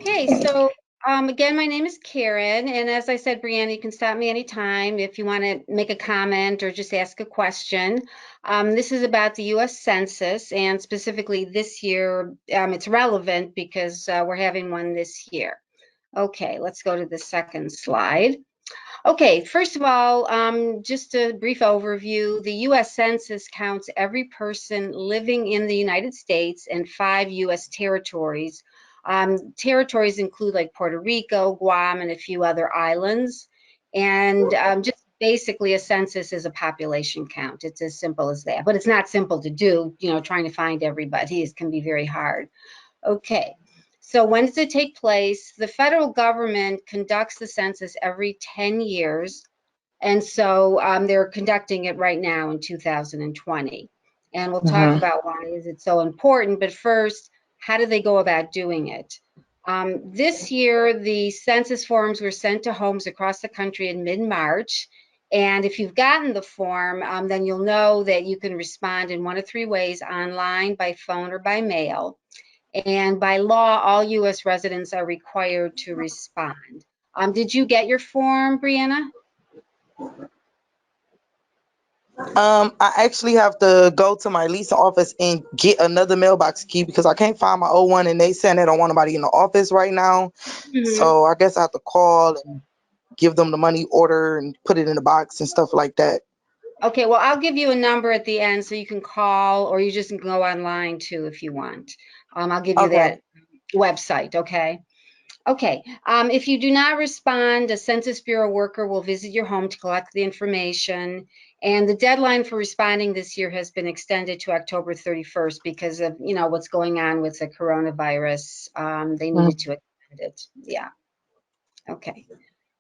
Okay, so again, my name is Karen, and as I said, Brianna, you can stop me anytime if you want to make a comment or just ask a question. This is about the U.S. Census, and specifically this year, it's relevant because we're having one this year. Okay, let's go to the second slide. Okay, first of all, just a brief overview. The U.S. Census counts every person living in the United States and 5 U.S. territories. Territories include like Puerto Rico, Guam, and a few other islands. And just basically a census is a population count. It's as simple as that. But it's not simple to do, trying to find everybody. It can be very hard. Okay. So when does it take place? The federal government conducts the census every 10 years. And so they're conducting it right now in 2020. And we'll talk about why is it so important. But first, how do they go about doing it? This year, the census forms were sent to homes across the country in mid-March. And if you've gotten the form, then you'll know that you can respond in one of 3 ways: online, by phone, or by mail. And by law, all U.S. residents are required to respond. Did you get your form, Brianna? I actually have to go to my leasing office and get another mailbox key because I can't find my old one, and they saying they don't want nobody in the office right now. So I guess I have to call and give them the money order and put it in the box and stuff like that. Okay, well, I'll give you a number at the end so you can call, or you just can go online too if you want. I'll give you Okay. that website, okay? Okay, if you do not respond, a Census Bureau worker will visit your home to collect the information. And the deadline for responding this year has been extended to October 31st because of, what's going on with the coronavirus. They needed to extend it. Yeah, okay.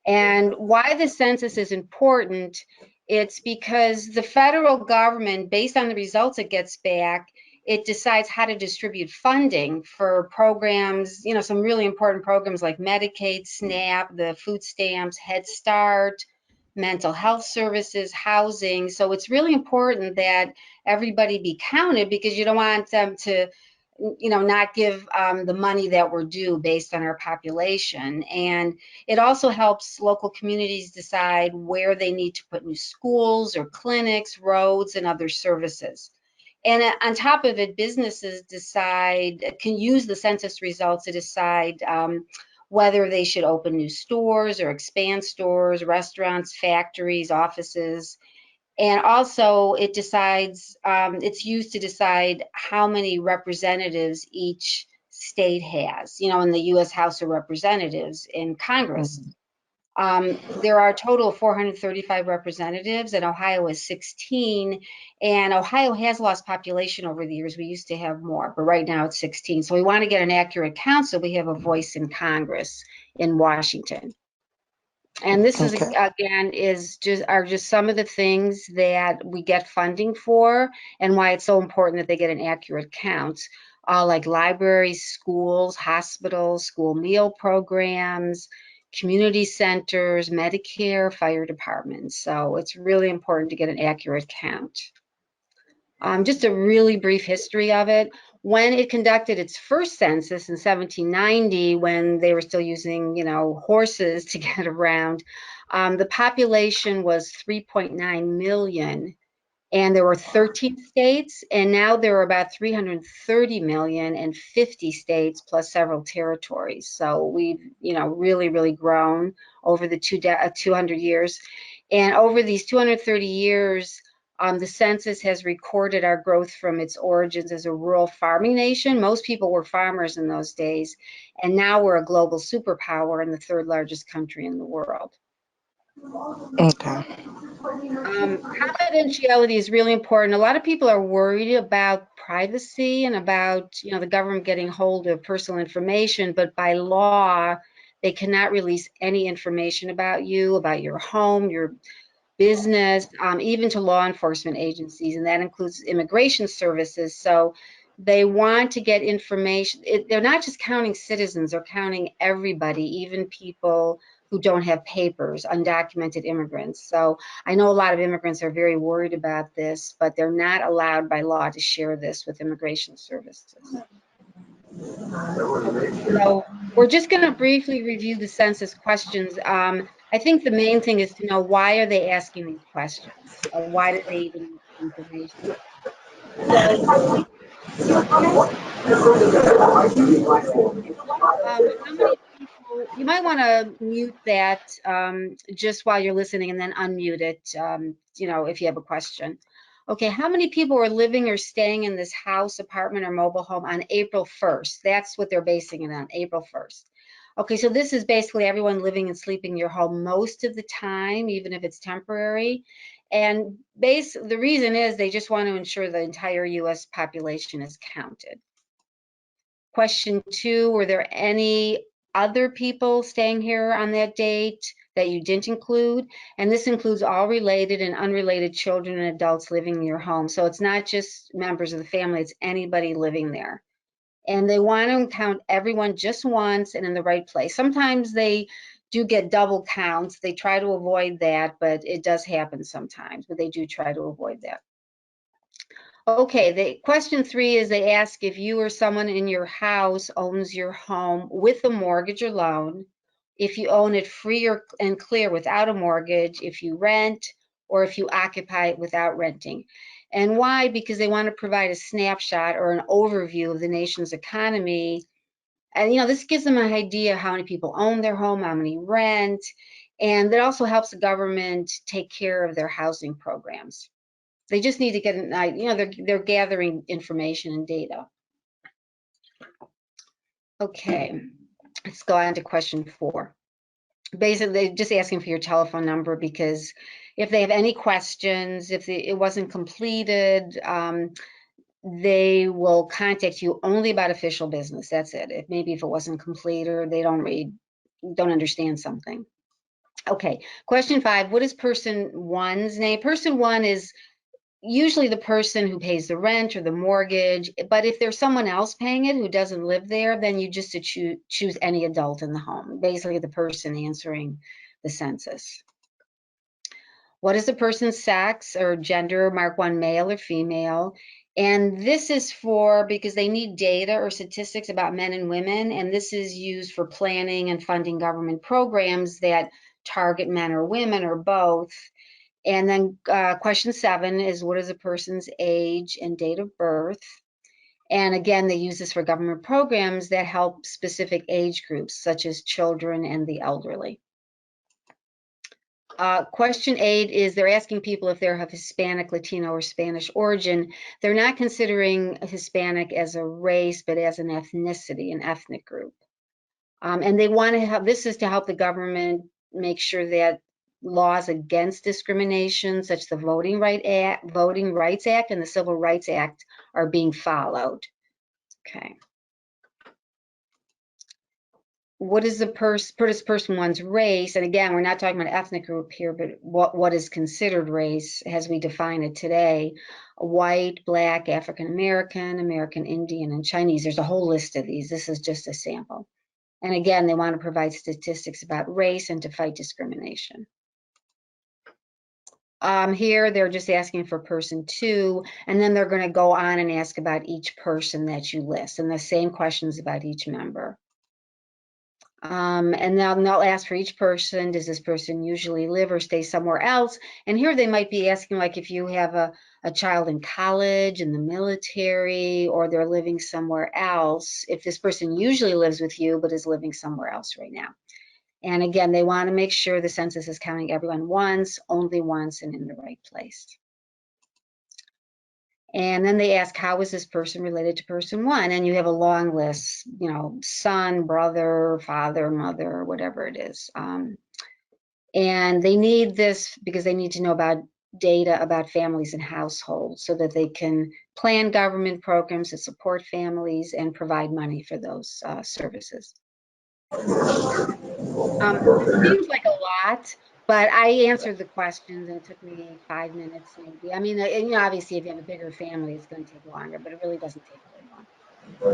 And why the census is important, it's because the federal government, based on the results it gets back, it decides how to distribute funding for programs, some really important programs like Medicaid, SNAP, the food stamps, Head Start, mental health services, housing. So it's really important that everybody be counted because you don't want them to not give the money that we're due based on our population. And it also helps local communities decide where they need to put new schools or clinics, roads, and other services. And on top of it, businesses can use the census results to decide whether they should open new stores or expand stores, restaurants, factories, offices. And also it's used to decide how many representatives each state has, in the U.S. House of Representatives in Congress. There are a total of 435 representatives, and Ohio is 16. And Ohio has lost population over the years. We used to have more, but right now it's 16. So we want to get an accurate count so we have a voice in Congress in Washington. And this is, again, are just some of the things that we get funding for and why it's so important that they get an accurate count, like libraries, schools, hospitals, school meal programs, community centers, Medicare, fire departments. So it's really important to get an accurate count. Just a really brief history of it. When it conducted its first census in 1790, when they were still using, horses to get around, the population was 3.9 million, and there were 13 states, and now there are about 330 million and 50 states plus several territories. So we've, really, really grown over the 200 years. And over these 230 years, the census has recorded our growth from its origins as a rural farming nation. Most people were farmers in those days, and now we're a global superpower and the 3rd largest country in the world. Okay. Confidentiality is really important. A lot of people are worried about privacy and about, the government getting hold of personal information, but by law, they cannot release any information about you, about your home, your business, even to law enforcement agencies, and that includes immigration services. So they want to get information. They're not just counting citizens, they're counting everybody, even people who don't have papers, undocumented immigrants. So I know a lot of immigrants are very worried about this, but they're not allowed by law to share this with immigration services. Okay, so we're just going to briefly review the census questions. I think the main thing is to know, why are they asking these questions? Why do they even need this information? So how many people, you might want to mute that just while you're listening, and then unmute it, if you have a question. Okay, how many people are living or staying in this house, apartment, or mobile home on April 1st? That's what they're basing it on, April 1st. Okay, so this is basically everyone living and sleeping in your home most of the time, even if it's temporary. And the reason is they just want to ensure the entire US population is counted. Question 2, were there any other people staying here on that date that you didn't include? And this includes all related and unrelated children and adults living in your home. So it's not just members of the family, it's anybody living there. And they want to count everyone just once and in the right place. Sometimes they do get double counts. They try to avoid that, but it does happen sometimes, but they do try to avoid that. Okay, the question 3 is they ask if you or someone in your house owns your home with a mortgage or loan, if you own it free and clear without a mortgage, if you rent, or if you occupy it without renting. And why? Because they want to provide a snapshot or an overview of the nation's economy. And this gives them an idea how many people own their home, how many rent, and that also helps the government take care of their housing programs. They just need to get an idea, they're gathering information and data. Okay, let's go on to question 4. Basically, they're just asking for your telephone number, because if they have any questions, if it wasn't completed, they will contact you only about official business. That's it. Maybe if it wasn't complete or they don't understand something. Okay, question 5, what is person 1's name? Person 1 is usually the person who pays the rent or the mortgage, but if there's someone else paying it who doesn't live there, then you just choose any adult in the home, basically the person answering the census. What is the person's sex or gender? Mark 1, male or female. And this is because they need data or statistics about men and women, and this is used for planning and funding government programs that target men or women or both. And then question 7 is, what is a person's age and date of birth? And again, they use this for government programs that help specific age groups, such as children and the elderly. Question 8 is they're asking people if they're of Hispanic, Latino, or Spanish origin. They're not considering Hispanic as a race, but as an ethnicity, an ethnic group. And they want to have, this is to help the government make sure that laws against discrimination, such as the Voting Rights Act and the Civil Rights Act, are being followed. Okay. What is person 1's race? And again, we're not talking about ethnic group here, but what is considered race as we define it today? White, Black, African American, American Indian, and Chinese. There's a whole list of these. This is just a sample. And again, they want to provide statistics about race and to fight discrimination. Here, they're just asking for person 2, and then they're going to go on and ask about each person that you list, and the same questions about each member. And then they'll ask for each person, does this person usually live or stay somewhere else? And here they might be asking, like, if you have a child in college, in the military, or they're living somewhere else, if this person usually lives with you but is living somewhere else right now. And again, they want to make sure the census is counting everyone once, only once, and in the right place. And then they ask, how is this person related to person 1? And you have a long list, son, brother, father, mother, whatever it is. And they need this because they need to know about data about families and households so that they can plan government programs that support families and provide money for those services. It seems like a lot, but I answered the questions and it took me 5 minutes maybe. I mean, obviously if you have a bigger family, it's going to take longer, but it really doesn't take very long.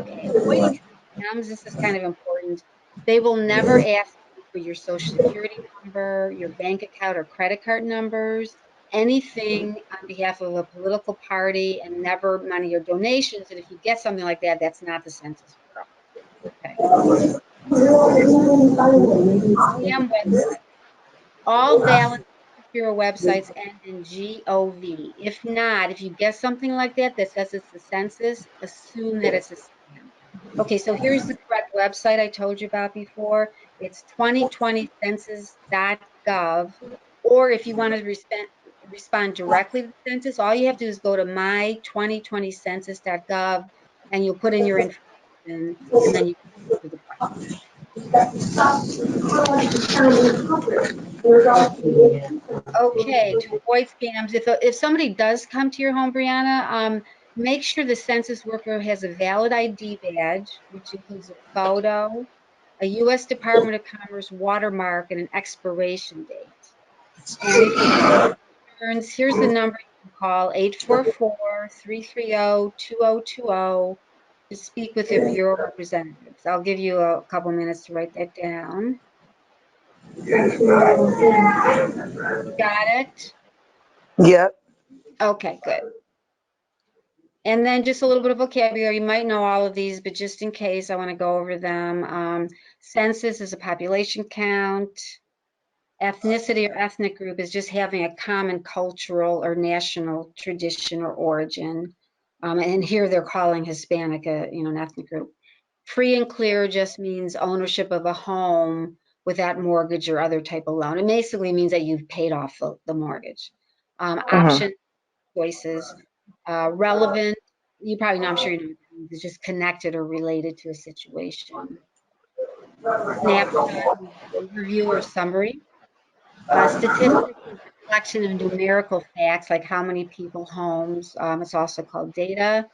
Okay, avoiding scams, this is kind of important. They will never ask you for your social security number, your bank account or credit card numbers, anything on behalf of a political party, and never money or donations. And if you get something like that, that's not the Census Bureau. Spam website. All valid Census Bureau websites end in .gov. If not, if you get something like that that says it's the census, assume that it's a spam. Okay, so here's the correct website I told you about before. It's 2020census.gov. Or if you want to respond directly to the census, all you have to do is go to my2020census.gov and you'll put in your information and then you can answer the question. Okay, to avoid scams, if somebody does come to your home, Brianna, make sure the census worker has a valid ID badge, which includes a photo, a U.S. Department of Commerce watermark, and an expiration date. And if you have any concerns, here's the number you can call, 844-330-2020, to speak with your Bureau representatives. I'll give you a couple minutes to write that down. You got it? Yep. Okay, good. And then just a little bit of vocabulary. You might know all of these, but just in case, I want to go over them. Census is a population count. Ethnicity or ethnic group is just having a common cultural or national tradition or origin. And here they're calling Hispanic an ethnic group. Free and clear just means ownership of a home without mortgage or other type of loan. It basically means that you've paid off the mortgage. Option choices. Relevant, you probably know, I'm sure you know, it's just connected or related to a situation. Snapshot, overview or summary. Statistics is a collection of numerical facts, like how many people, homes. It's also called data.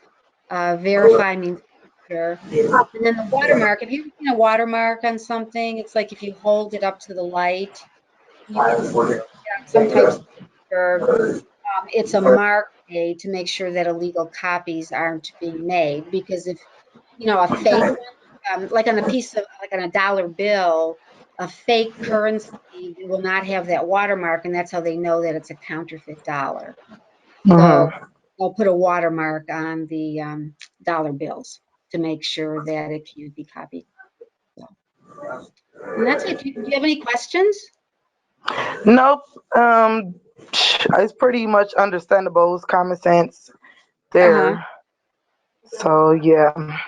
Verify means capture. And then the watermark, if you've seen a watermark on something, it's like if you hold it up to the light, you can see on some types of paper, it's a mark made to make sure that illegal copies aren't being made. Because if, a fake one, like on a piece of, like on a dollar bill, a fake currency will not have that watermark, and that's how they know that it's a counterfeit dollar. So they'll put a watermark on the dollar bills to make sure that it can't be copied. So, and that's it. Do you have any questions? Nope. It's pretty much understandable. It's common sense Uh-huh. there. So yeah.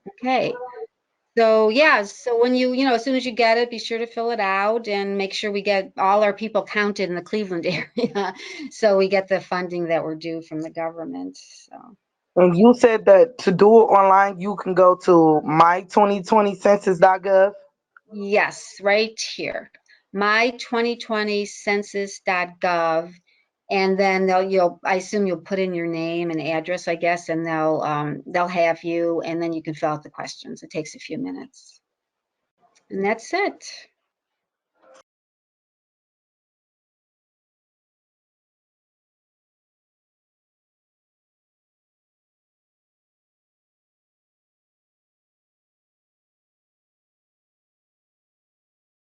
Okay. So yeah, so when as soon as you get it, be sure to fill it out and make sure we get all our people counted in the Cleveland area, so we get the funding that we're due from the government. So And you said that to do it online, you can go to my2020census.gov. yes, right here, my2020census.gov, and then I assume you'll put in your name and address, I guess, and they'll have you, and then you can fill out the questions. It takes a few minutes, and that's it.